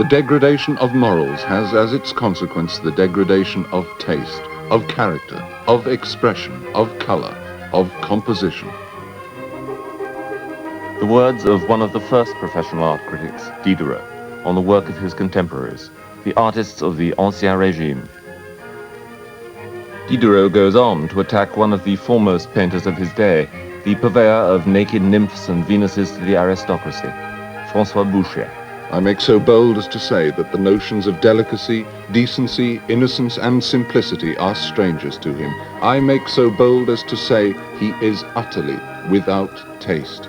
degradation of morals has as its consequence the degradation of taste, of character, of expression, of color, of composition. The words of one of the first professional art critics, Diderot, on the work of his contemporaries, the artists of the Ancien Régime. Diderot goes on to attack one of the foremost painters of his day, the purveyor of naked nymphs and Venuses to the aristocracy, François Boucher. I make so bold as to say that the notions of delicacy, decency, innocence, and simplicity are strangers to him. I make so bold as to say he is utterly without taste.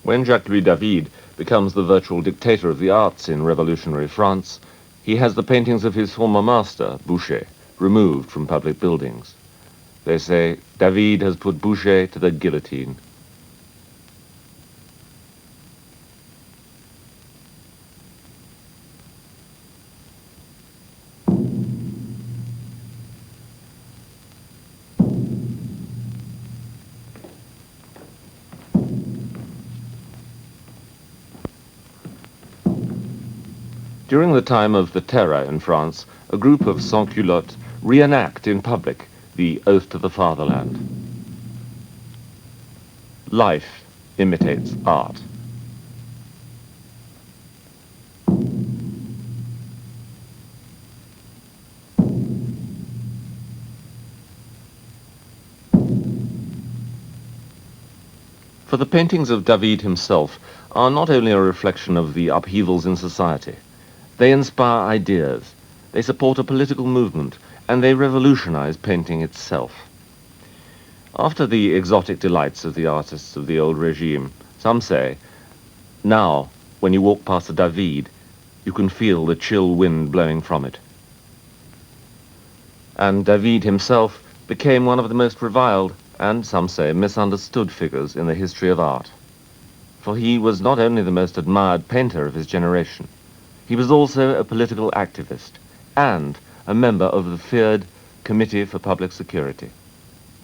When Jacques-Louis David becomes the virtual dictator of the arts in revolutionary France, he has the paintings of his former master, Boucher, removed from public buildings. They say, David has put Boucher to the guillotine. During the time of the Terror in France, a group of sans-culottes reenact in public the oath to the fatherland. Life imitates art. For the paintings of David himself are not only a reflection of the upheavals in society. They inspire ideas, they support a political movement, and they revolutionize painting itself. After the exotic delights of the artists of the old regime, some say, now, when you walk past a David, you can feel the chill wind blowing from it. And David himself became one of the most reviled and, some say, misunderstood figures in the history of art. For he was not only the most admired painter of his generation, he was also a political activist and a member of the feared Committee for Public Security,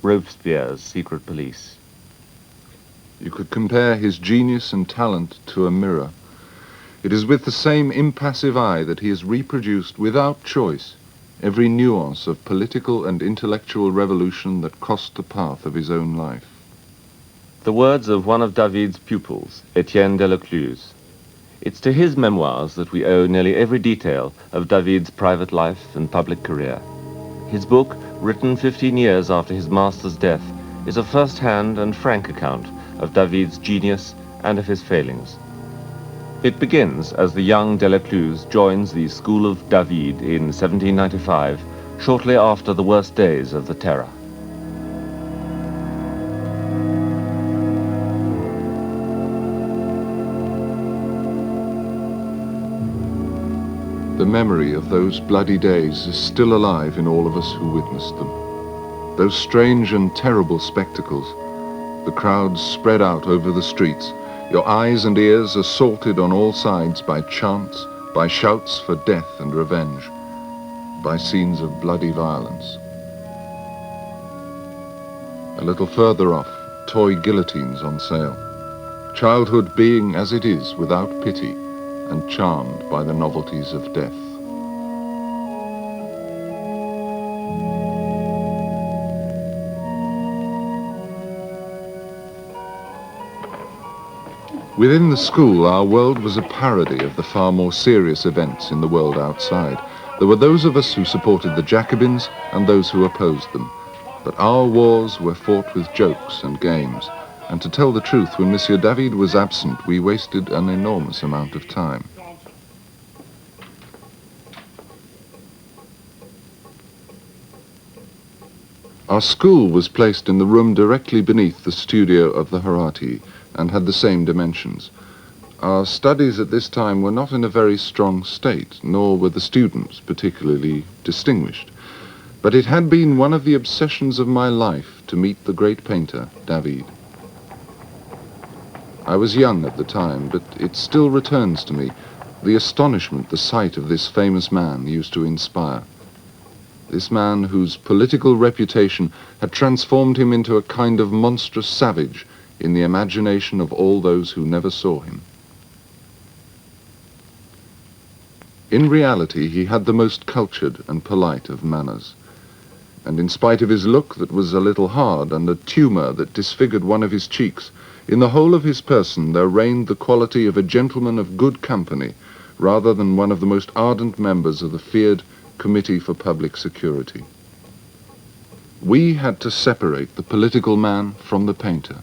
Robespierre's secret police. You could compare his genius and talent to a mirror. It is with the same impassive eye that he has reproduced without choice every nuance of political and intellectual revolution that crossed the path of his own life. The words of one of David's pupils, Etienne Delacluse. It's to his memoirs that we owe nearly every detail of David's private life and public career. His book, written 15 years after his master's death, is a first-hand and frank account of David's genius and of his failings. It begins as the young Delacluse joins the School of David in 1795, shortly after the worst days of the Terror. The memory of those bloody days is still alive in all of us who witnessed them. Those strange and terrible spectacles, the crowds spread out over the streets, your eyes and ears assaulted on all sides by chants, by shouts for death and revenge, by scenes of bloody violence. A little further off, toy guillotines on sale. Childhood being as it is, without pity, and charmed by the novelties of death. Within the school, our world was a parody of the far more serious events in the world outside. There were those of us who supported the Jacobins and those who opposed them. But our wars were fought with jokes and games. And to tell the truth, when Monsieur David was absent, we wasted an enormous amount of time. Our school was placed in the room directly beneath the studio of the Herati and had the same dimensions. Our studies at this time were not in a very strong state, nor were the students particularly distinguished. But it had been one of the obsessions of my life to meet the great painter, David. I was young at the time, but it still returns to me. The astonishment the sight of this famous man used to inspire. this man whose political reputation had transformed him into a kind of monstrous savage in the imagination of all those who never saw him. In reality, he had the most cultured and polite of manners, and in spite of his look that was a little hard and a tumour that disfigured one of his cheeks, in the whole of his person there reigned the quality of a gentleman of good company, rather than one of the most ardent members of the feared Committee for Public Security. We had to separate the political man from the painter,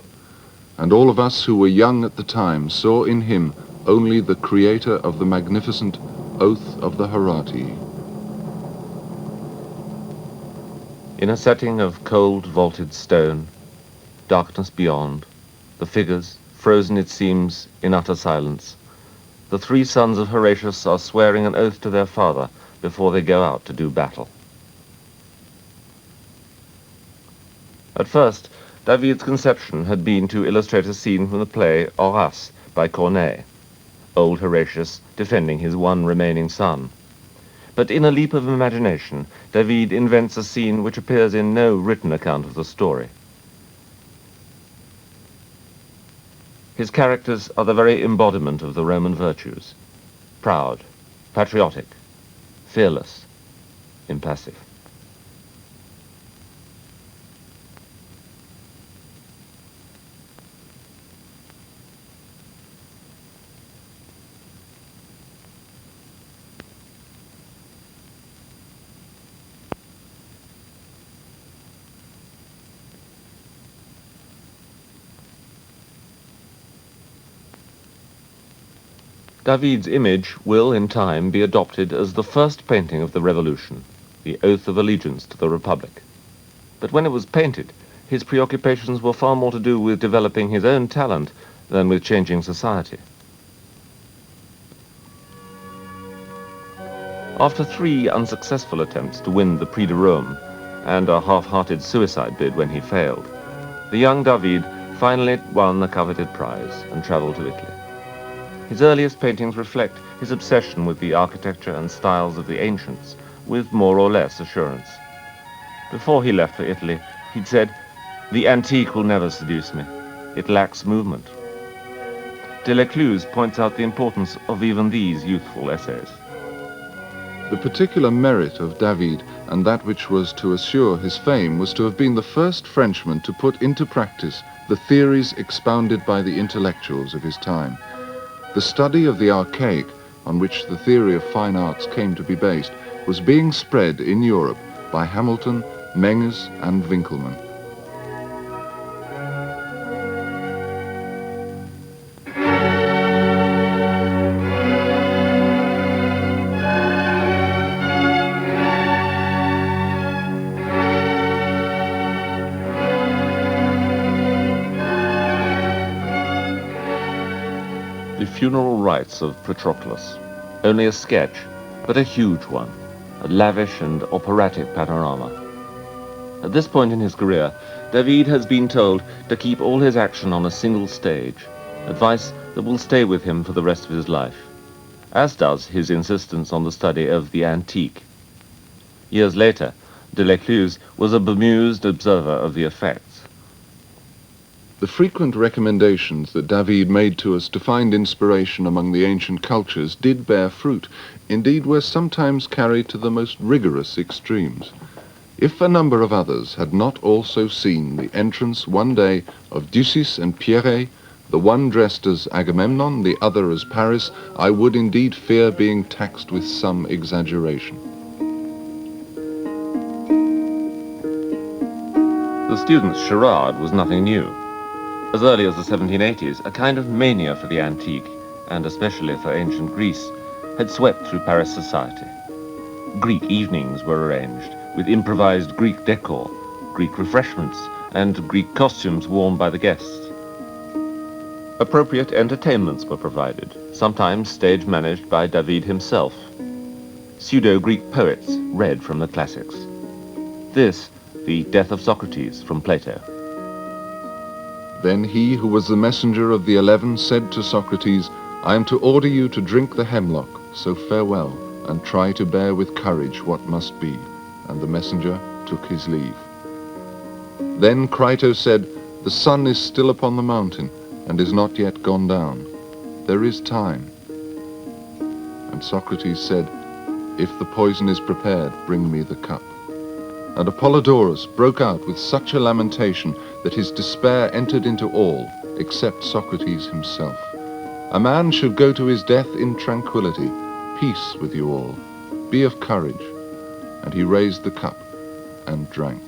and all of us who were young at the time saw in him only the creator of the magnificent Oath of the Hierarchy. In a setting of cold vaulted stone, darkness beyond, the figures, frozen it seems in utter silence, the three sons of Horatius are swearing an oath to their father before they go out to do battle. At first, David's conception had been to illustrate a scene from the play Horace by Corneille, old Horatius defending his one remaining son. But in a leap of imagination, David invents a scene which appears in no written account of the story. His characters are the very embodiment of the Roman virtues: proud, patriotic, fearless, impassive. David's image will, in time, be adopted as the first painting of the Revolution, the oath of allegiance to the Republic. But when it was painted, his preoccupations were far more to do with developing his own talent than with changing society. After 3 unsuccessful attempts to win the Prix de Rome, and a half-hearted suicide bid when he failed, the young David finally won the coveted prize and traveled to Italy. His earliest paintings reflect his obsession with the architecture and styles of the ancients, with more or less assurance. Before he left for Italy, he'd said, "The antique will never seduce me. It lacks movement." Delacluse points out the importance of even these youthful essays. The particular merit of David, and that which was to assure his fame, was to have been the first Frenchman to put into practice the theories expounded by the intellectuals of his time. The study of the archaic, on which the theory of fine arts came to be based, was being spread in Europe by Hamilton, Menges, and Winckelmann. The funeral rites of Patroclus, only a sketch, but a huge one, a lavish and operatic panorama. At this point in his career, David has been told to keep all his action on a single stage, advice that will stay with him for the rest of his life, as does his insistence on the study of the antique. Years later, Delacluse was a bemused observer of the effects. The frequent recommendations that David made to us to find inspiration among the ancient cultures did bear fruit, indeed were sometimes carried to the most rigorous extremes. If a number of others had not also seen the entrance one day of Ducis and Pierret, the one dressed as Agamemnon, the other as Paris, I would indeed fear being taxed with some exaggeration. The student's charade was nothing new. As early as the 1780s, a kind of mania for the antique, and especially for ancient Greece, had swept through Paris society. Greek evenings were arranged, with improvised Greek decor, Greek refreshments, and Greek costumes worn by the guests. Appropriate entertainments were provided, sometimes stage managed by David himself. Pseudo-Greek poets read from the classics. This, the Death of Socrates from Plato. Then he who was the messenger of the 11 said to Socrates, I am to order you to drink the hemlock, so farewell, and try to bear with courage what must be. and the messenger took his leave. Then Crito said, "The sun is still upon the mountain, and is not yet gone down. There is time." And Socrates said, "If the poison is prepared, bring me the cup." And Apollodorus broke out with such a lamentation that his despair entered into all, except Socrates himself. "A man should go to his death in tranquility. Peace with you all. Be of courage." And he raised the cup and drank.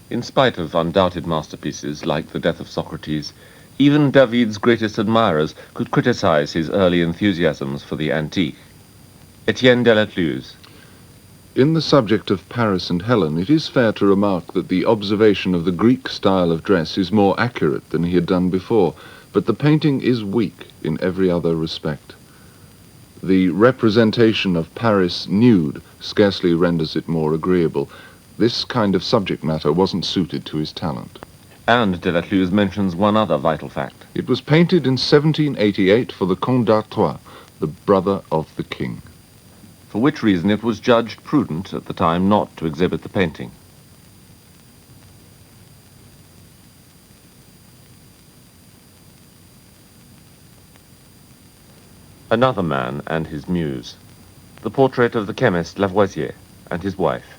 In spite of undoubted masterpieces like The Death of Socrates, even David's greatest admirers could criticize his early enthusiasms for the antique. Etienne de Lecluse. In the subject of Paris and Helen, it is fair to remark that the observation of the Greek style of dress is more accurate than he had done before, but the painting is weak in every other respect. The representation of Paris nude scarcely renders it more agreeable. This kind of subject matter wasn't suited to his talent. And de Lecluse mentions one other vital fact. It was painted in 1788 for the Comte d'Artois, the brother of the king. For which reason it was judged prudent at the time not to exhibit the painting. Another man and his muse. The portrait of the chemist Lavoisier and his wife.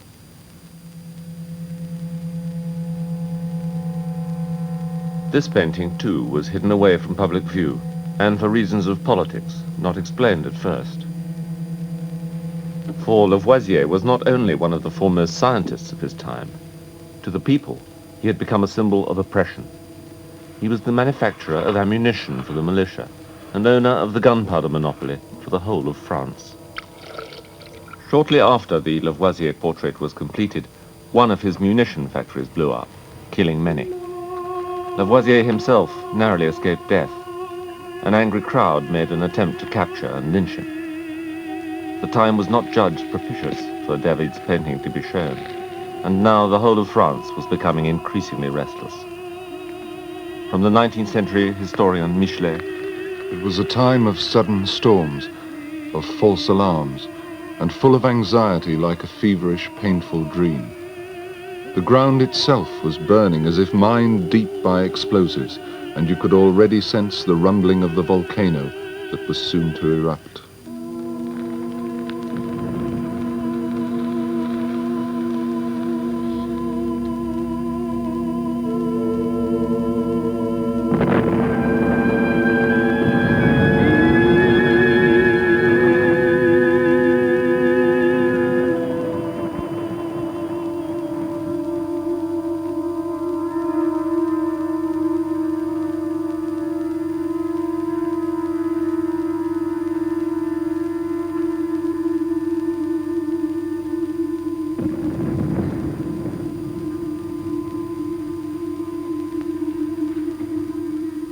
This painting, too, was hidden away from public view, and for reasons of politics, not explained at first. For Lavoisier was not only one of the foremost scientists of his time. To the people, he had become a symbol of oppression. He was the manufacturer of ammunition for the militia, and owner of the gunpowder monopoly for the whole of France. Shortly after the Lavoisier portrait was completed, one of his munition factories blew up, killing many. Lavoisier himself narrowly escaped death. An angry crowd made an attempt to capture and lynch him. The time was not judged propitious for David's painting to be shown, and now the whole of France was becoming increasingly restless. From the 19th century historian Michelet, "It was a time of sudden storms, of false alarms, and full of anxiety like a feverish, painful dream. The ground itself was burning as if mined deep by explosives, and you could already sense the rumbling of the volcano that was soon to erupt."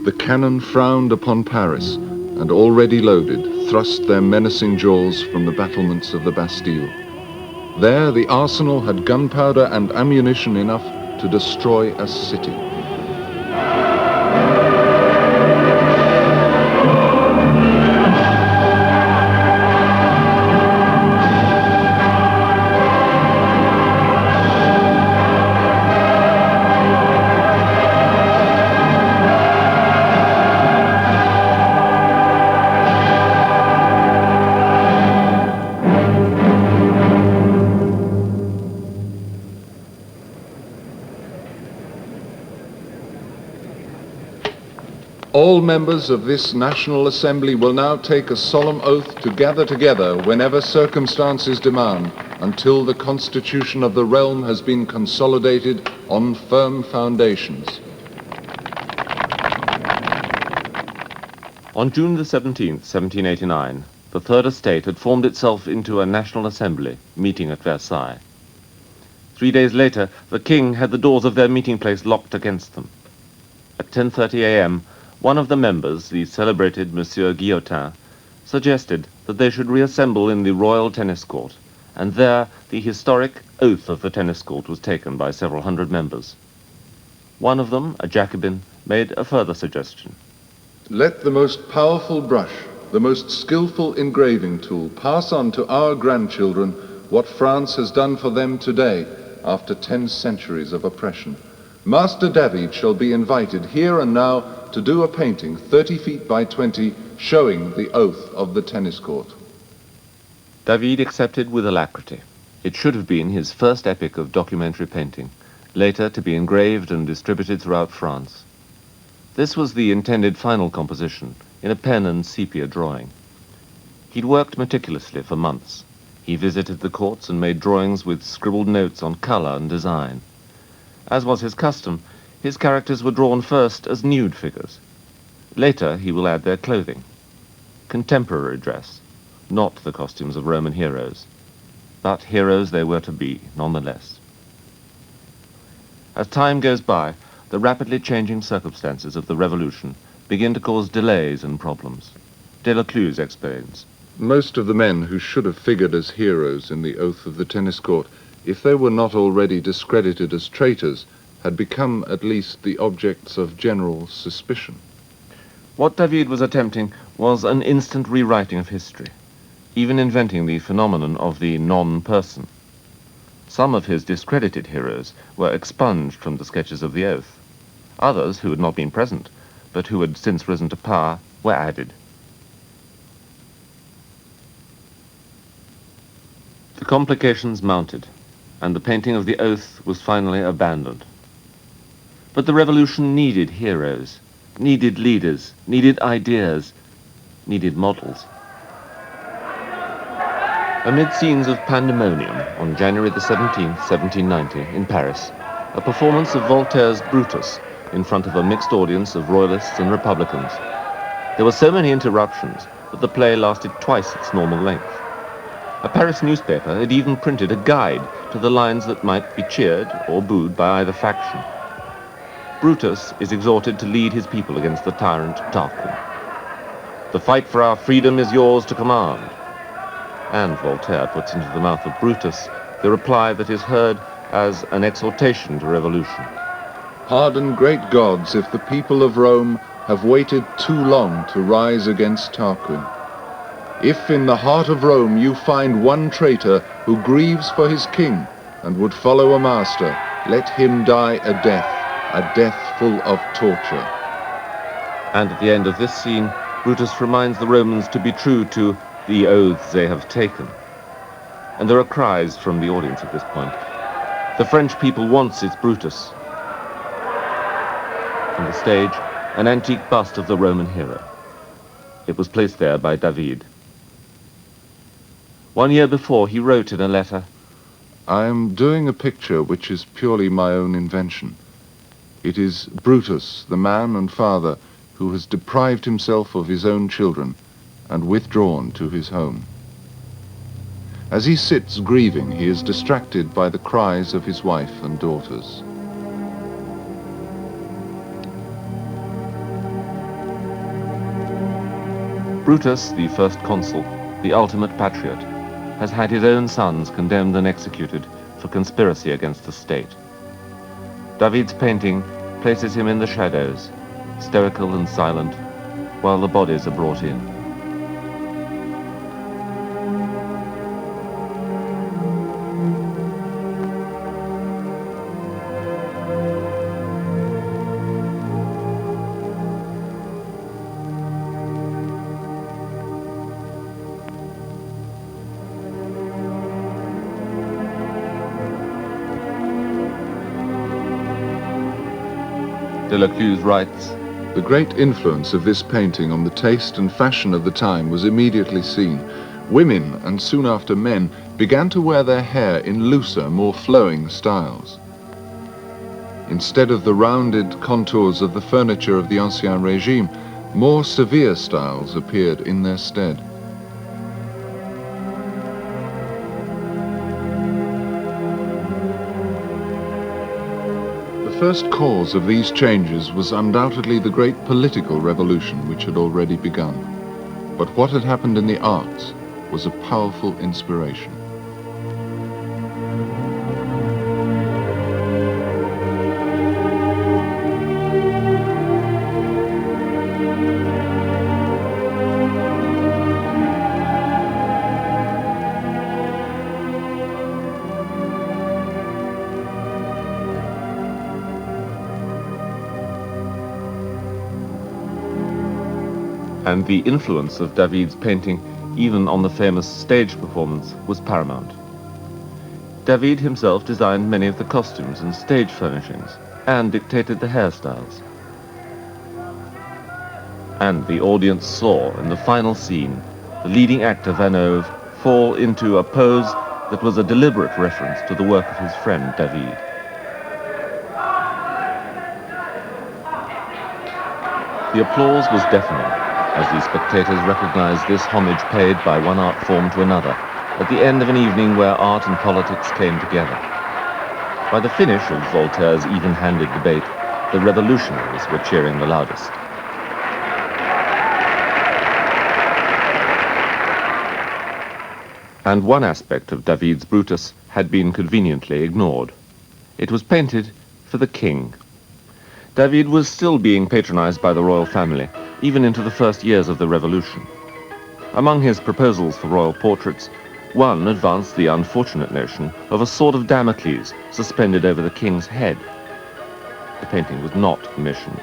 The cannon frowned upon Paris, and already loaded, thrust their menacing jaws from the battlements of the Bastille. There the arsenal had gunpowder and ammunition enough to destroy a city. All members of this National Assembly will now take a solemn oath to gather together whenever circumstances demand, until the constitution of the realm has been consolidated on firm foundations. On June the 17th, 1789, the Third Estate had formed itself into a National Assembly, meeting at Versailles. 3 days later, the King had the doors of their meeting place locked against them. At 10:30 a.m., one of the members, the celebrated Monsieur Guillotin, suggested that they should reassemble in the Royal Tennis Court, and there the historic oath of the tennis court was taken by several hundred members. One of them, a Jacobin, made a further suggestion. Let the most powerful brush, the most skillful engraving tool pass on to our grandchildren what France has done for them today after 10 centuries of oppression. Master David shall be invited here and now to do a painting 30 feet by 20 showing the oath of the tennis court. David accepted with alacrity. It should have been his first epic of documentary painting, later to be engraved and distributed throughout France. This was the intended final composition, in a pen and sepia drawing. He'd worked meticulously for months. He visited the courts and made drawings with scribbled notes on color and design. As was his custom, his characters were drawn first as nude figures. Later, he will add their clothing. Contemporary dress, not the costumes of Roman heroes. But heroes they were to be, nonetheless. As time goes by, the rapidly changing circumstances of the revolution begin to cause delays and problems. Delacluse explains. Most of the men who should have figured as heroes in the oath of the tennis court, if they were not already discredited as traitors, had become at least the objects of general suspicion. What David was attempting was an instant rewriting of history, even inventing the phenomenon of the non-person. Some of his discredited heroes were expunged from the sketches of the oath. Others, who had not been present, but who had since risen to power, were added. The complications mounted, and the painting of the oath was finally abandoned. But the revolution needed heroes, needed leaders, needed ideas, needed models. Amid scenes of pandemonium on January the 17th, 1790, in Paris, a performance of Voltaire's Brutus in front of a mixed audience of royalists and republicans. There were so many interruptions that the play lasted twice its normal length. A Paris newspaper had even printed a guide to the lines that might be cheered or booed by either faction. Brutus is exhorted to lead his people against the tyrant Tarquin. The fight for our freedom is yours to command. And Voltaire puts into the mouth of Brutus the reply that is heard as an exhortation to revolution. Pardon, great gods, if the people of Rome have waited too long to rise against Tarquin. If in the heart of Rome you find one traitor who grieves for his king and would follow a master, let him die a death full of torture. And at the end of this scene, Brutus reminds the Romans to be true to the oaths they have taken. And there are cries from the audience at this point. The French people wants its Brutus. On the stage, an antique bust of the Roman hero. It was placed there by David. 1 year before, he wrote in a letter, I am doing a picture which is purely my own invention. It is Brutus, the man and father, who has deprived himself of his own children and withdrawn to his home. As he sits grieving, he is distracted by the cries of his wife and daughters. Brutus, the first consul, the ultimate patriot, has had his own sons condemned and executed for conspiracy against the state. David's painting places him in the shadows, stoical and silent, while the bodies are brought in. Delacluse writes, The great influence of this painting on the taste and fashion of the time was immediately seen. Women, and soon after men, began to wear their hair in looser, more flowing styles. Instead of the rounded contours of the furniture of the Ancien Régime, more severe styles appeared in their stead. The first cause of these changes was undoubtedly the great political revolution which had already begun. But what had happened in the arts was a powerful inspiration. and the influence of David's painting, even on the famous stage performance, was paramount. David himself designed many of the costumes and stage furnishings, and dictated the hairstyles. And the audience saw, in the final scene, the leading actor Vanove fall into a pose that was a deliberate reference to the work of his friend David. The applause was deafening as the spectators recognized this homage paid by one art form to another at the end of an evening where art and politics came together. By the finish of Voltaire's even-handed debate, the revolutionaries were cheering the loudest. And one aspect of David's Brutus had been conveniently ignored. It was painted for the king. David was still being patronized by the royal family, even into the first years of the revolution. Among his proposals for royal portraits, one advanced the unfortunate notion of a sword of Damocles suspended over the king's head. The painting was not commissioned.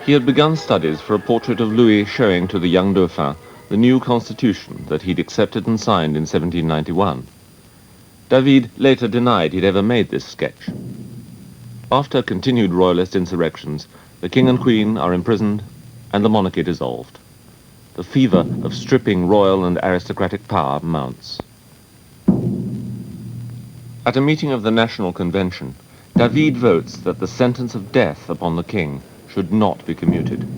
He had begun studies for a portrait of Louis showing to the young Dauphin the new constitution that he'd accepted and signed in 1791. David later denied he'd ever made this sketch. After continued royalist insurrections, the king and queen are imprisoned and the monarchy dissolved. The fever of stripping royal and aristocratic power mounts. At a meeting of the National Convention, David votes that the sentence of death upon the king should not be commuted.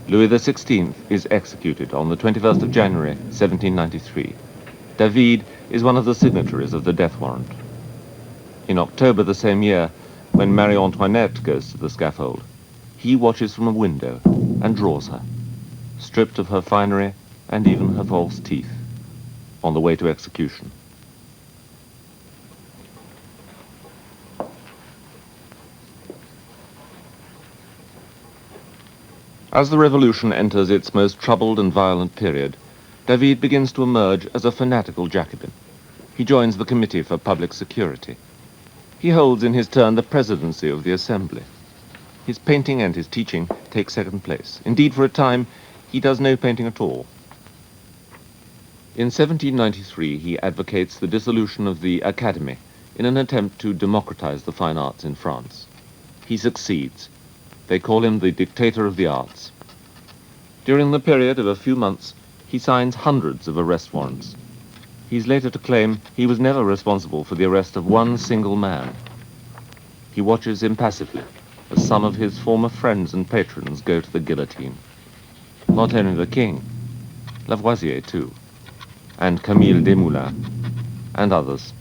Louis XVI is executed on the 21st of January, 1793. David is one of the signatories of the death warrant. In October the same year, when Marie Antoinette goes to the scaffold, he watches from a window and draws her, stripped of her finery and even her false teeth, on the way to execution. As the revolution enters its most troubled and violent period, David begins to emerge as a fanatical Jacobin. He joins the Committee for Public Security. He holds in his turn the presidency of the Assembly. His painting and his teaching take second place. Indeed, for a time, he does no painting at all. In 1793, he advocates the dissolution of the Academy in an attempt to democratize the fine arts in France. He succeeds. They call him the dictator of the arts. During the period of a few months, he signs hundreds of arrest warrants. He's later to claim he was never responsible for the arrest of one single man. He watches impassively as some of his former friends and patrons go to the guillotine. Not only the king, Lavoisier too, and Camille Desmoulins, and others.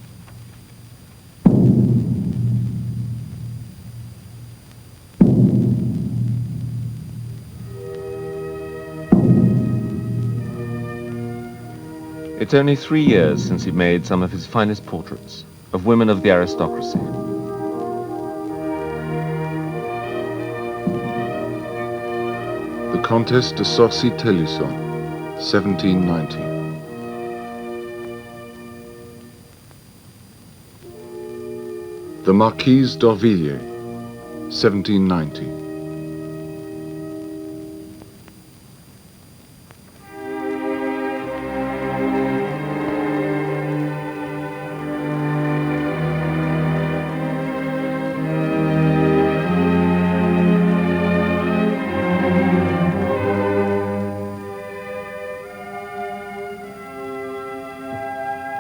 It's only 3 years since he made some of his finest portraits of women of the aristocracy. The Comtesse de Sorcy-Tellisson, 1790. The Marquise d'Orvilliers, 1790.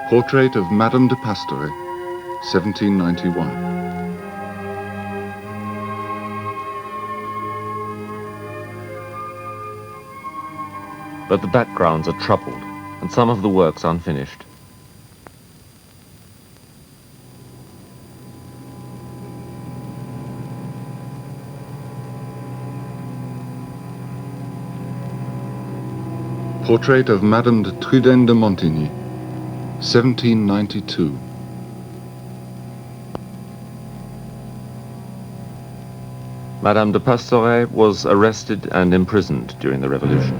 Portrait of Madame de Pastoret, 1791. But the backgrounds are troubled, and some of the works unfinished. Portrait of Madame de Trudenne de Montigny, 1792. Madame de Pastoret was arrested and imprisoned during the Revolution.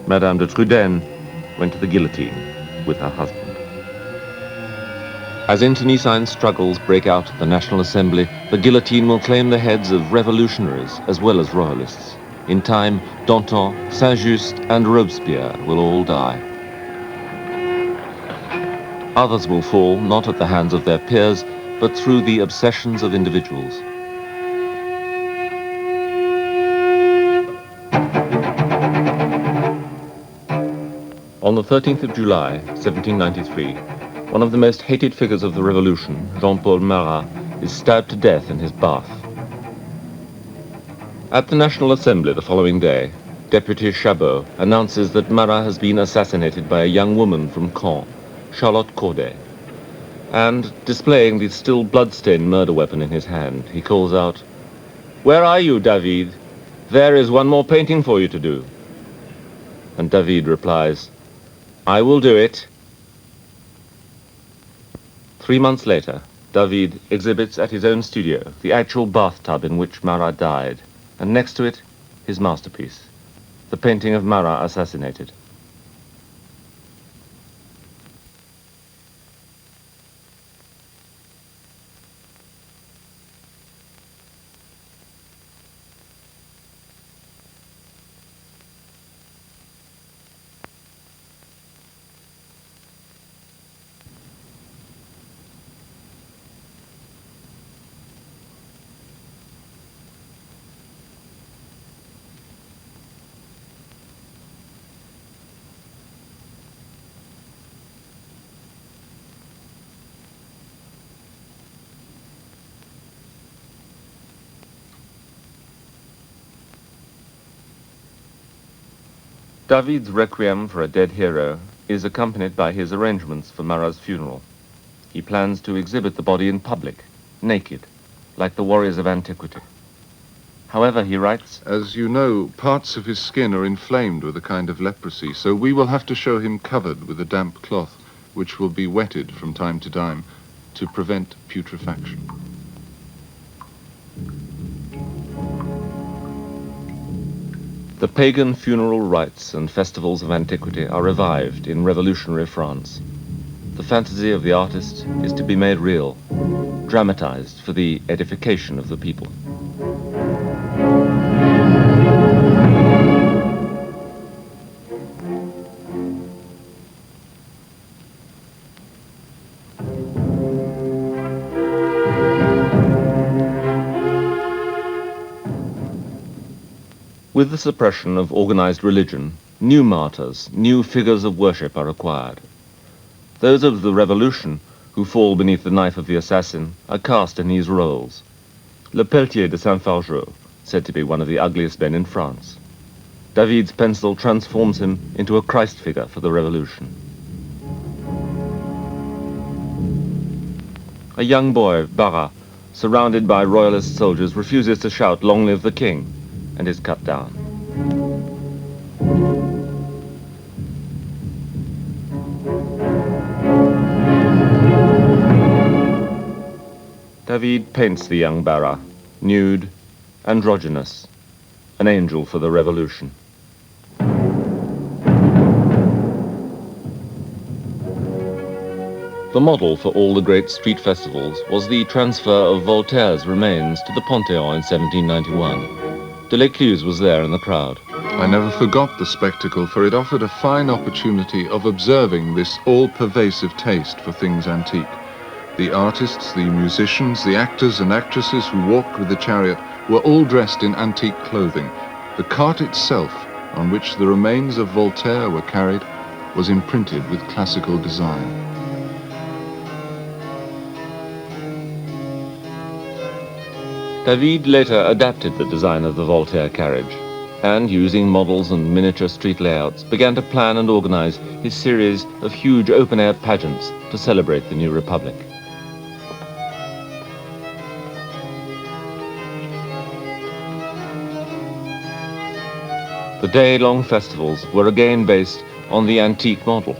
Madame de Trudenne went to the guillotine with her husband. As internecine struggles break out at the National Assembly, The guillotine will claim the heads of revolutionaries as well as royalists. In time, Danton, Saint-Just and Robespierre will all die. Others will fall not at the hands of their peers, but through the obsessions of individuals. On the 13th of July, 1793, one of the most hated figures of the revolution, Jean-Paul Marat, is stabbed to death in his bath. At the National Assembly the following day, Deputy Chabot announces that Marat has been assassinated by a young woman from Caen, Charlotte Corday. And, displaying the still blood-stained murder weapon in his hand, he calls out, "Where are you, David? There is one more painting for you to do." And David replies, "I will do it." 3 months later, David exhibits at his own studio the actual bathtub in which Marat died, and next to it, his masterpiece, the painting of Marat assassinated. David's requiem for a dead hero is accompanied by his arrangements for Marat's funeral. He plans to exhibit the body in public, naked, like the warriors of antiquity. However, he writes, "As you know, parts of his skin are inflamed with a kind of leprosy, so we will have to show him covered with a damp cloth, which will be wetted from time to prevent putrefaction." The pagan funeral rites and festivals of antiquity are revived in revolutionary France. The fantasy of the artist is to be made real, dramatized for the edification of the people. With the suppression of organized religion, new martyrs, new figures of worship are required. Those of the revolution who fall beneath the knife of the assassin are cast in these roles. Le Pelletier de Saint-Fargeau, said to be one of the ugliest men in France. David's pencil transforms him into a Christ figure for the revolution. A young boy, Barras, surrounded by royalist soldiers, refuses to shout, "Long live the king," and is cut down. David paints the young Barras, nude, androgynous, an angel for the revolution. The model for all the great street festivals was the transfer of Voltaire's remains to the Panthéon in 1791. De l'Écluse was there in the crowd. I never forgot the spectacle, for it offered a fine opportunity of observing this all-pervasive taste for things antique. The artists, the musicians, the actors and actresses who walked with the chariot were all dressed in antique clothing. The cart itself, on which the remains of Voltaire were carried, was imprinted with classical design. David later adapted the design of the Voltaire carriage, and using models and miniature street layouts, began to plan and organize his series of huge open-air pageants to celebrate the new republic. The day-long festivals were again based on the antique model,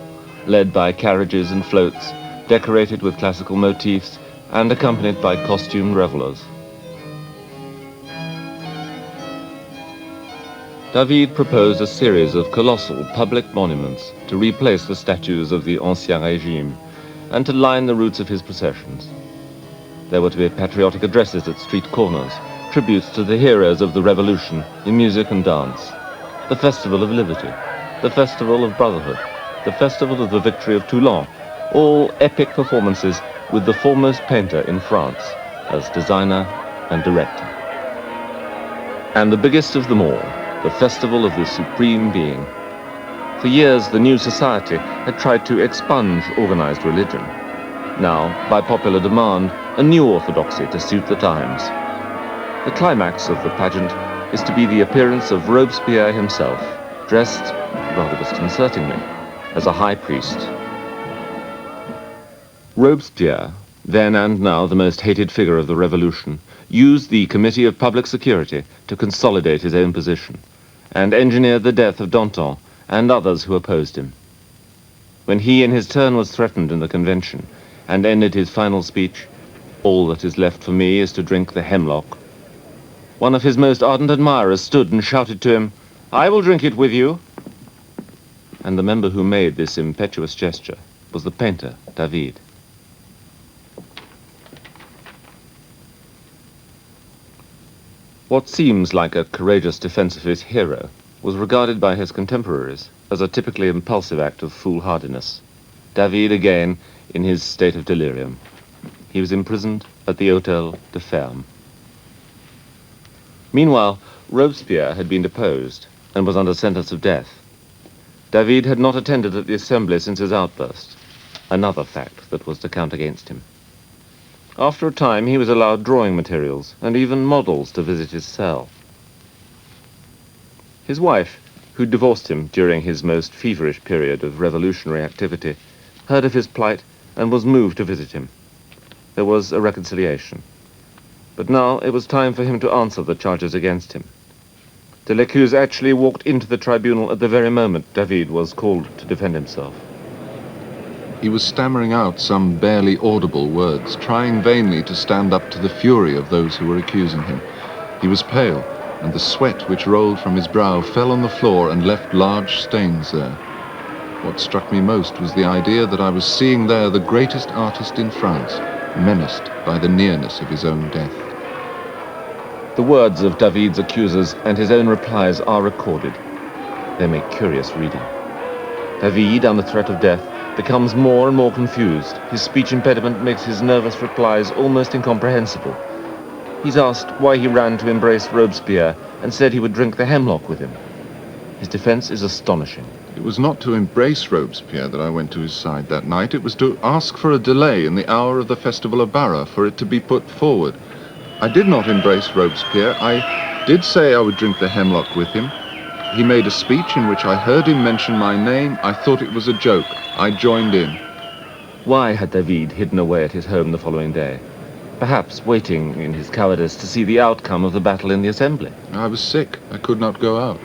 led by carriages and floats, decorated with classical motifs, and accompanied by costumed revelers. David proposed a series of colossal public monuments to replace the statues of the Ancien Régime and to line the routes of his processions. There were to be patriotic addresses at street corners, tributes to the heroes of the revolution in music and dance. The Festival of Liberty, the Festival of Brotherhood, the Festival of the Victory of Toulon, all epic performances with the foremost painter in France as designer and director. And the biggest of them all, the Festival of the Supreme Being. For years, the new society had tried to expunge organized religion. Now, by popular demand, a new orthodoxy to suit the times. The climax of the pageant is to be the appearance of Robespierre himself, dressed, rather disconcertingly, as a high priest. Robespierre, then and now the most hated figure of the revolution, used the Committee of Public Security to consolidate his own position, and engineered the death of Danton and others who opposed him. When he in his turn was threatened in the convention and ended his final speech, "All that is left for me is to drink the hemlock," one of his most ardent admirers stood and shouted to him, "I will drink it with you." And the member who made this impetuous gesture was the painter, David. What seems like a courageous defense of his hero was regarded by his contemporaries as a typically impulsive act of foolhardiness. David again in his state of delirium. He was imprisoned at the Hôtel de Ferme. Meanwhile, Robespierre had been deposed and was under sentence of death. David had not attended at the assembly since his outburst, another fact that was to count against him. After a time, he was allowed drawing materials and even models to visit his cell. His wife, who divorced him during his most feverish period of revolutionary activity, heard of his plight and was moved to visit him. There was a reconciliation. But now it was time for him to answer the charges against him. Delacluse actually walked into the tribunal at the very moment David was called to defend himself. He was stammering out some barely audible words, trying vainly to stand up to the fury of those who were accusing him. He was pale, and the sweat which rolled from his brow fell on the floor and left large stains there. What struck me most was the idea that I was seeing there the greatest artist in France, menaced by the nearness of his own death. The words of David's accusers and his own replies are recorded. They make curious reading. David, under threat of death, becomes more and more confused. His speech impediment makes his nervous replies almost incomprehensible. He's asked why he ran to embrace Robespierre and said he would drink the hemlock with him. His defense is astonishing. It was not to embrace Robespierre that I went to his side that night. It was to ask for a delay in the hour of the Festival of Barra, for it to be put forward. I did not embrace Robespierre. I did say I would drink the hemlock with him. He made a speech in which I heard him mention my name. I thought it was a joke. I joined in. Why had David hidden away at his home the following day? Perhaps waiting in his cowardice to see the outcome of the battle in the assembly. I was sick. I could not go out.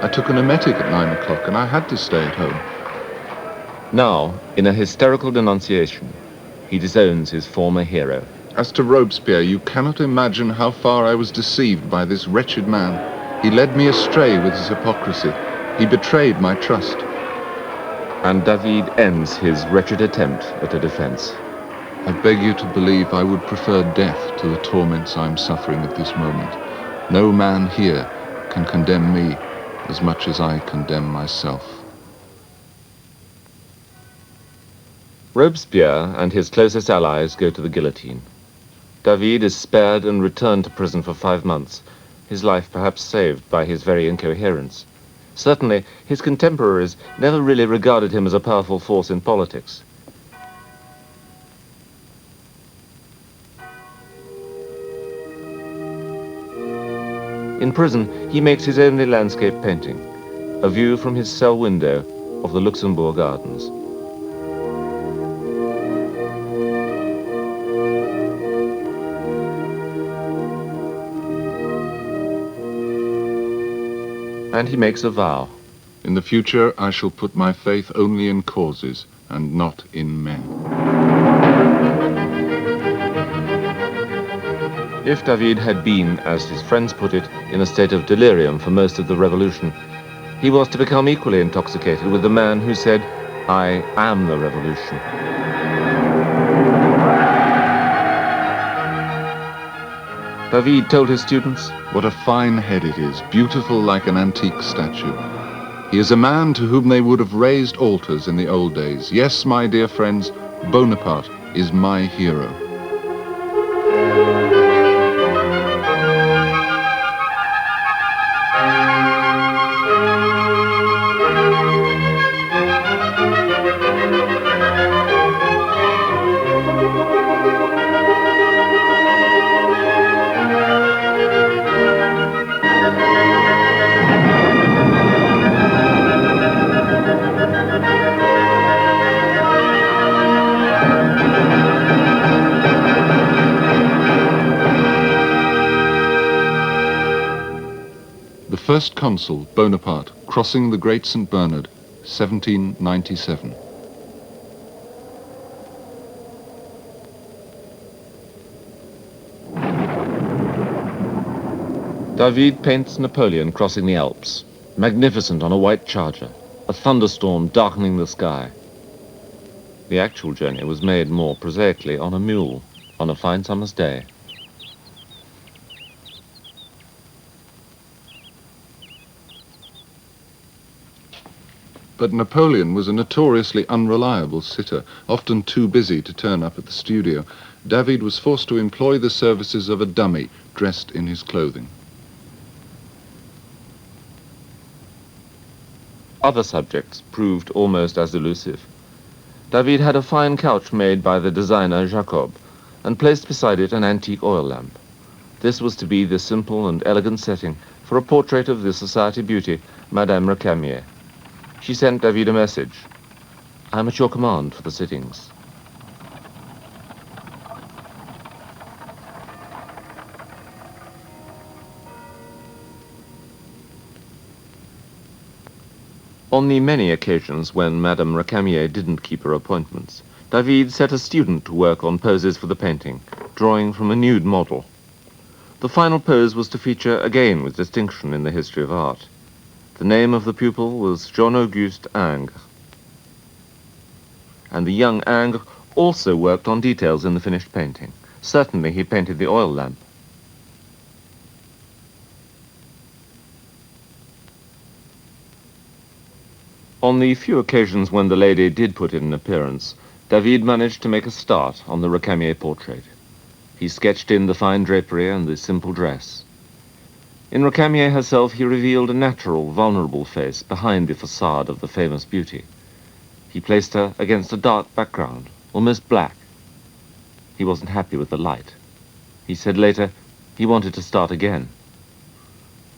I took an emetic at 9 o'clock and I had to stay at home. Now, in a hysterical denunciation, he disowns his former hero. As to Robespierre, you cannot imagine how far I was deceived by this wretched man. He led me astray with his hypocrisy. He betrayed my trust. And David ends his wretched attempt at a defense. I beg you to believe I would prefer death to the torments I am suffering at this moment. No man here can condemn me as much as I condemn myself. Robespierre and his closest allies go to the guillotine. David is spared and returned to prison for 5 months, his life perhaps saved by his very incoherence. Certainly, his contemporaries never really regarded him as a powerful force in politics. In prison, he makes his only landscape painting, a view from his cell window of the Luxembourg Gardens. And he makes a vow. In the future, I shall put my faith only in causes and not in men. If David had been, as his friends put it, in a state of delirium for most of the revolution, he was to become equally intoxicated with the man who said, "I am the revolution." David told his students, "What a fine head it is, beautiful like an antique statue. He is a man to whom they would have raised altars in the old days. Yes, my dear friends, Bonaparte is my hero." The first consul, Bonaparte, crossing the Great St. Bernard, 1797. David paints Napoleon crossing the Alps, magnificent on a white charger, a thunderstorm darkening the sky. The actual journey was made more prosaically on a mule, on a fine summer's day. But Napoleon was a notoriously unreliable sitter, often too busy to turn up at the studio. David was forced to employ the services of a dummy dressed in his clothing. Other subjects proved almost as elusive. David had a fine couch made by the designer Jacob and placed beside it an antique oil lamp. This was to be the simple and elegant setting for a portrait of the society beauty, Madame Recamier. She sent David a message. "I am at your command for the sittings." On the many occasions when Madame Recamier didn't keep her appointments, David set a student to work on poses for the painting, drawing from a nude model. The final pose was to feature again with distinction in the history of art. The name of the pupil was Jean-Auguste Ingres. And the young Ingres also worked on details in the finished painting. Certainly he painted the oil lamp. On the few occasions when the lady did put in an appearance, David managed to make a start on the Recamier portrait. He sketched in the fine drapery and the simple dress. In Recamier herself, he revealed a natural, vulnerable face behind the facade of the famous beauty. He placed her against a dark background, almost black. He wasn't happy with the light. He said later he wanted to start again.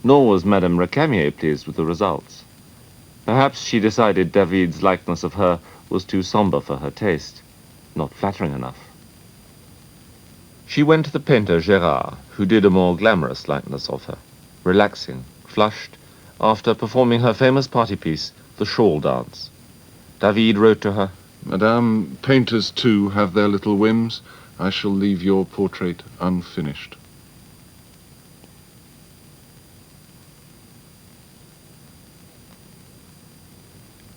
Nor was Madame Recamier pleased with the results. Perhaps she decided David's likeness of her was too somber for her taste, not flattering enough. She went to the painter Gérard, who did a more glamorous likeness of her, relaxing, flushed, after performing her famous party piece, the shawl dance. David wrote to her, "Madame, painters too have their little whims. I shall leave your portrait unfinished."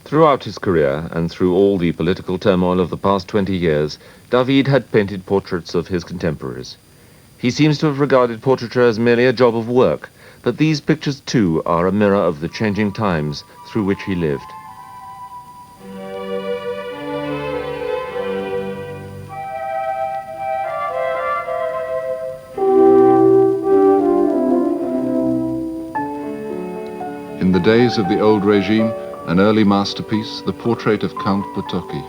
Throughout his career, and through all the political turmoil of the past 20 years, David had painted portraits of his contemporaries. He seems to have regarded portraiture as merely a job of work, but these pictures too are a mirror of the changing times through which he lived. In the days of the old regime, an early masterpiece, the portrait of Count Potocki.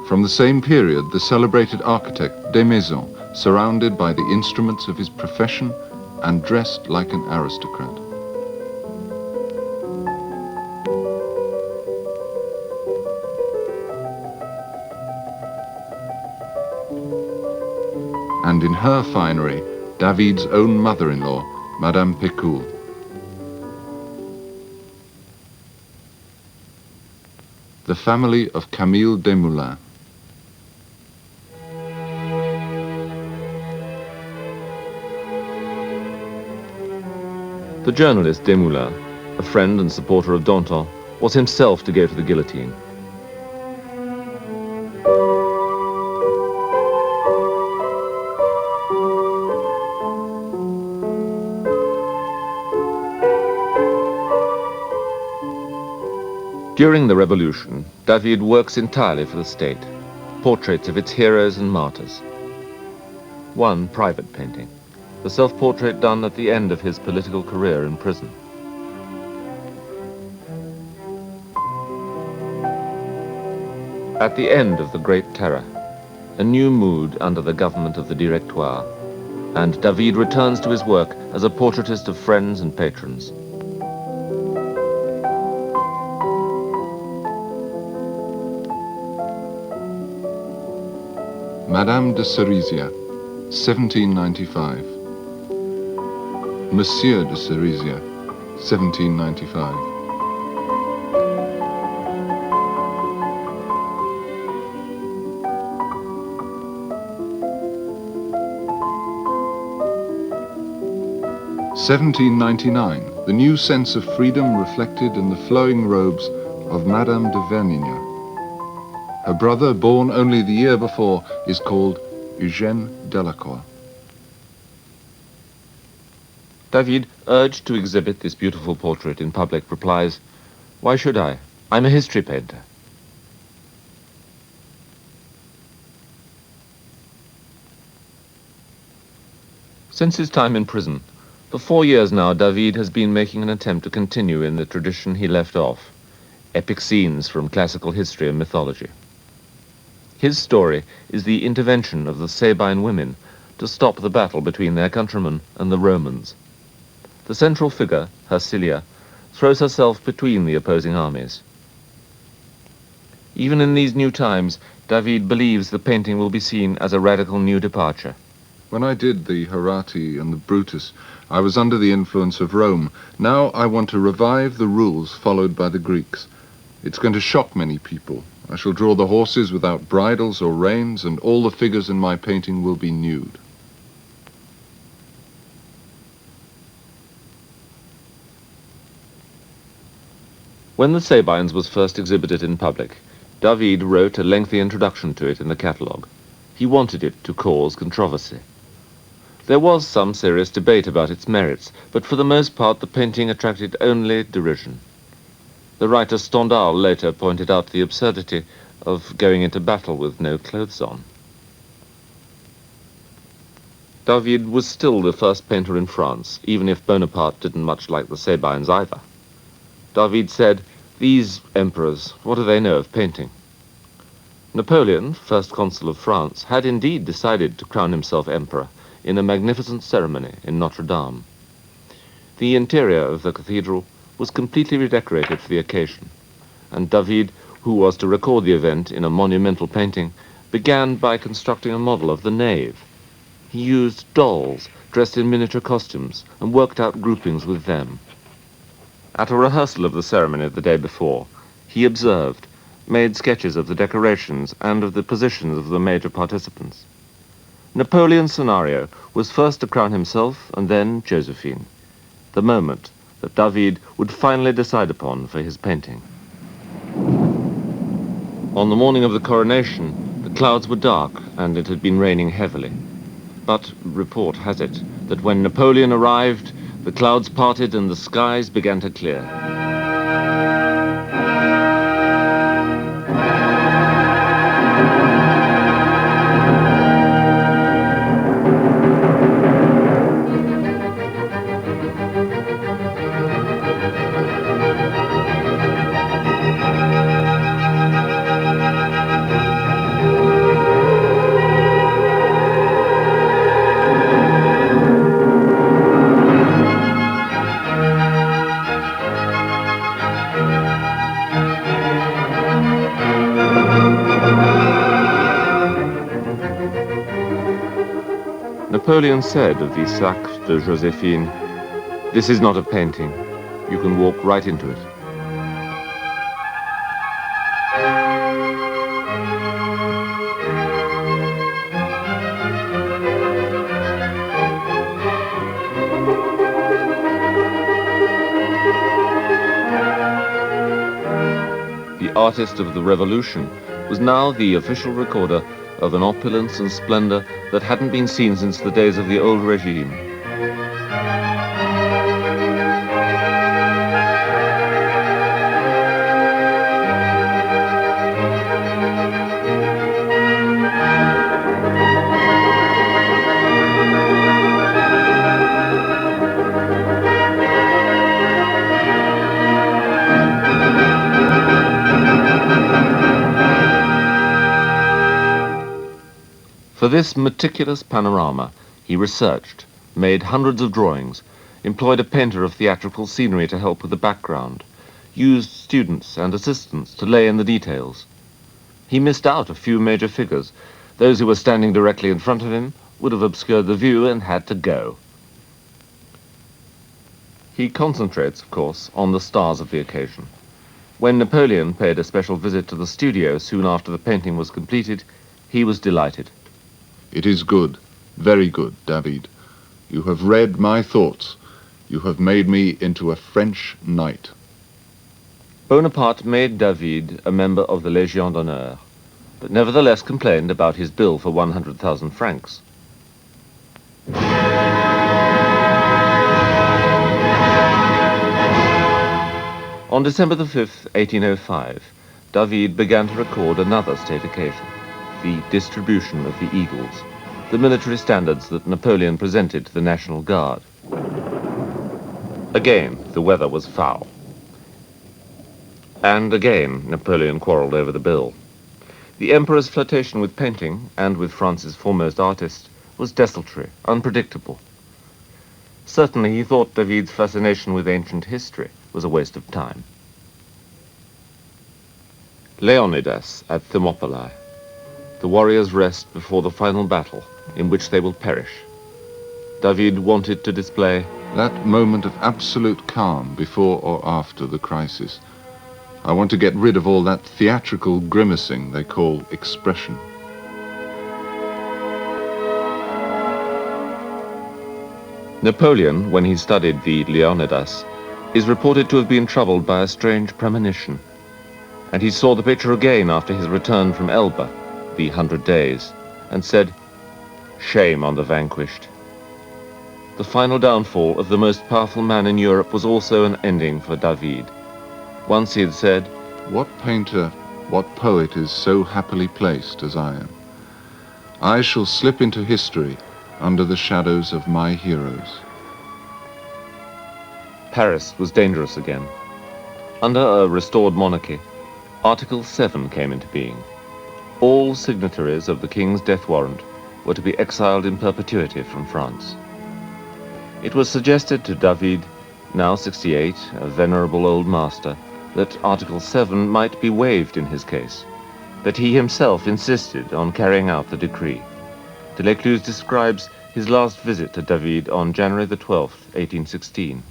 From the same period, the celebrated architect Desmaisons, surrounded by the instruments of his profession and dressed like an aristocrat. And in her finery, David's own mother-in-law, Madame Pécoul. The family of Camille Desmoulins. The journalist Desmoulins, a friend and supporter of Danton, was himself to go to the guillotine. During the revolution, David works entirely for the state, portraits of its heroes and martyrs. One private painting, the self-portrait done at the end of his political career in prison. At the end of the Great Terror, a new mood under the government of the Directoire, and David returns to his work as a portraitist of friends and patrons. Madame de Cerizia, 1795. Monsieur de Cerizia, 1795. (1799), the new sense of freedom reflected in the flowing robes of Madame de Vernignan. Her brother, born only the year before, is called Eugène Delacroix. David, urged to exhibit this beautiful portrait in public, replies, "Why should I? I'm a history painter." Since his time in prison, for 4 years now, David has been making an attempt to continue in the tradition he left off, epic scenes from classical history and mythology. His story is the intervention of the Sabine women to stop the battle between their countrymen and the Romans. The central figure, Hersilia, throws herself between the opposing armies. Even in these new times, David believes the painting will be seen as a radical new departure. When I did the Horatii and the Brutus, I was under the influence of Rome. Now I want to revive the rules followed by the Greeks. It's going to shock many people. I shall draw the horses without bridles or reins, and all the figures in my painting will be nude. When the Sabines was first exhibited in public, David wrote a lengthy introduction to it in the catalogue. He wanted it to cause controversy. There was some serious debate about its merits, but for the most part the painting attracted only derision. The writer Stendhal later pointed out the absurdity of going into battle with no clothes on. David was still the first painter in France, even if Bonaparte didn't much like the Sabines either. David said, "These emperors, what do they know of painting?" Napoleon, first consul of France, had indeed decided to crown himself emperor in a magnificent ceremony in Notre Dame. The interior of the cathedral was completely redecorated for the occasion, and David, who was to record the event in a monumental painting, began by constructing a model of the nave. He used dolls dressed in miniature costumes and worked out groupings with them. At a rehearsal of the ceremony the day before, he observed, made sketches of the decorations and of the positions of the major participants. Napoleon's scenario was first to crown himself and then Josephine, the moment that David would finally decide upon for his painting. On the morning of the coronation, the clouds were dark and it had been raining heavily. But report has it that when Napoleon arrived, the clouds parted and the skies began to clear. Napoleon said of the Sacre de Joséphine, "This is not a painting. You can walk right into it." The artist of the revolution was now the official recorder of an opulence and splendor that hadn't been seen since the days of the old regime. For this meticulous panorama, he researched, made hundreds of drawings, employed a painter of theatrical scenery to help with the background, used students and assistants to lay in the details. He missed out a few major figures. Those who were standing directly in front of him would have obscured the view and had to go. He concentrates, of course, on the stars of the occasion. When Napoleon paid a special visit to the studio soon after the painting was completed, he was delighted. It is good, very good, David. You have read my thoughts. You have made me into a French knight. Bonaparte made David a member of the Légion d'honneur, but nevertheless complained about his bill for 100,000 francs. On December the 5th, 1805, David began to record another state occasion, the distribution of the eagles, the military standards that Napoleon presented to the National Guard. Again, the weather was foul. And again, Napoleon quarreled over the bill. The emperor's flirtation with painting, and with France's foremost artist, was desultory, unpredictable. Certainly he thought David's fascination with ancient history was a waste of time. Leonidas at Thermopylae. The warriors rest before the final battle in which they will perish. David wanted to display that moment of absolute calm before or after the crisis. I want to get rid of all that theatrical grimacing they call expression. Napoleon, when he studied the Leonidas, is reported to have been troubled by a strange premonition, and he saw the picture again after his return from Elba, the 100 Days, and said, "Shame on the vanquished." The final downfall of the most powerful man in Europe was also an ending for David. Once he had said, "What painter, what poet is so happily placed as I am? I shall slip into history under the shadows of my heroes." Paris was dangerous again. Under a restored monarchy, Article 7 came into being. All signatories of the king's death warrant were to be exiled in perpetuity from France. It was suggested to David, now 68, a venerable old master, that Article 7 might be waived in his case, but he himself insisted on carrying out the decree. Delacluse describes his last visit to David on January the 12th, 1816.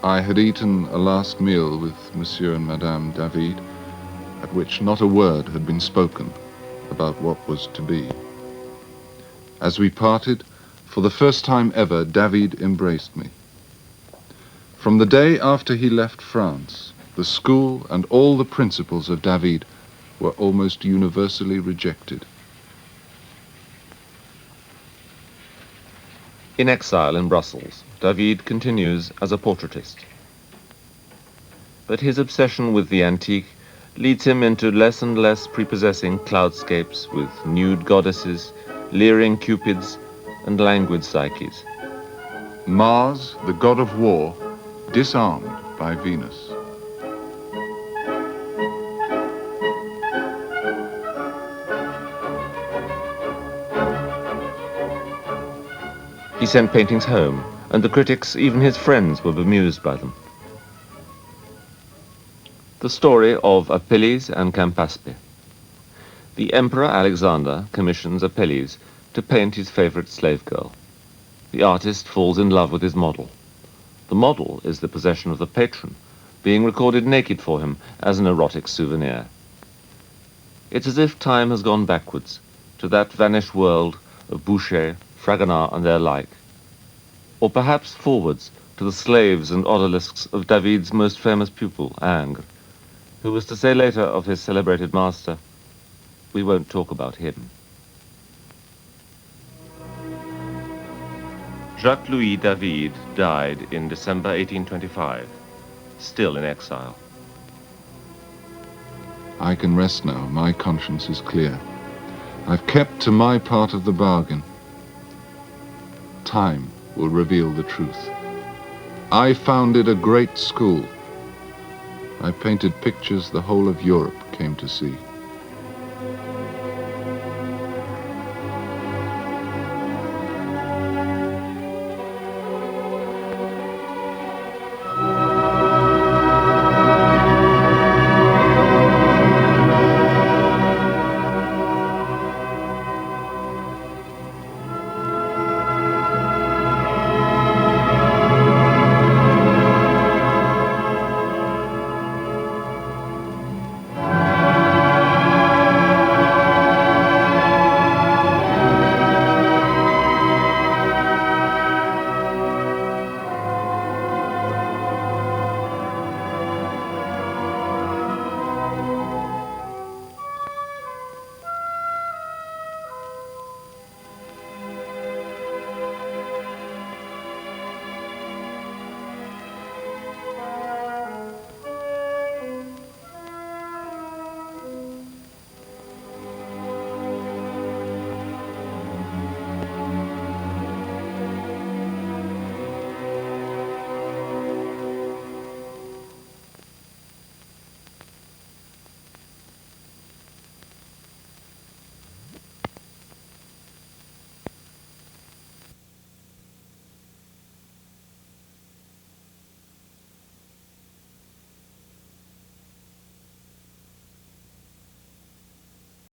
I had eaten a last meal with Monsieur and Madame David, at which not a word had been spoken about what was to be. As we parted, for the first time ever, David embraced me. From the day after he left France, the school and all the principles of David were almost universally rejected. In exile in Brussels, David continues as a portraitist. But his obsession with the antique leads him into less and less prepossessing cloudscapes with nude goddesses, leering cupids, and languid psyches. Mars, the god of war, disarmed by Venus. He sent paintings home, and the critics, even his friends, were bemused by them. The story of Apelles and Campaspe. The Emperor Alexander commissions Apelles to paint his favorite slave girl. The artist falls in love with his model. The model is the possession of the patron, being recorded naked for him as an erotic souvenir. It's as if time has gone backwards to that vanished world of Boucher, Fragonard, and their like, or perhaps forwards to the slaves and odalisques of David's most famous pupil, Ingres, who was to say later of his celebrated master, "We won't talk about him." Jacques-Louis David died in December 1825, still in exile. I can rest now. My conscience is clear. I've kept to my part of the bargain. Time will reveal the truth. I founded a great school. I painted pictures the whole of Europe came to see.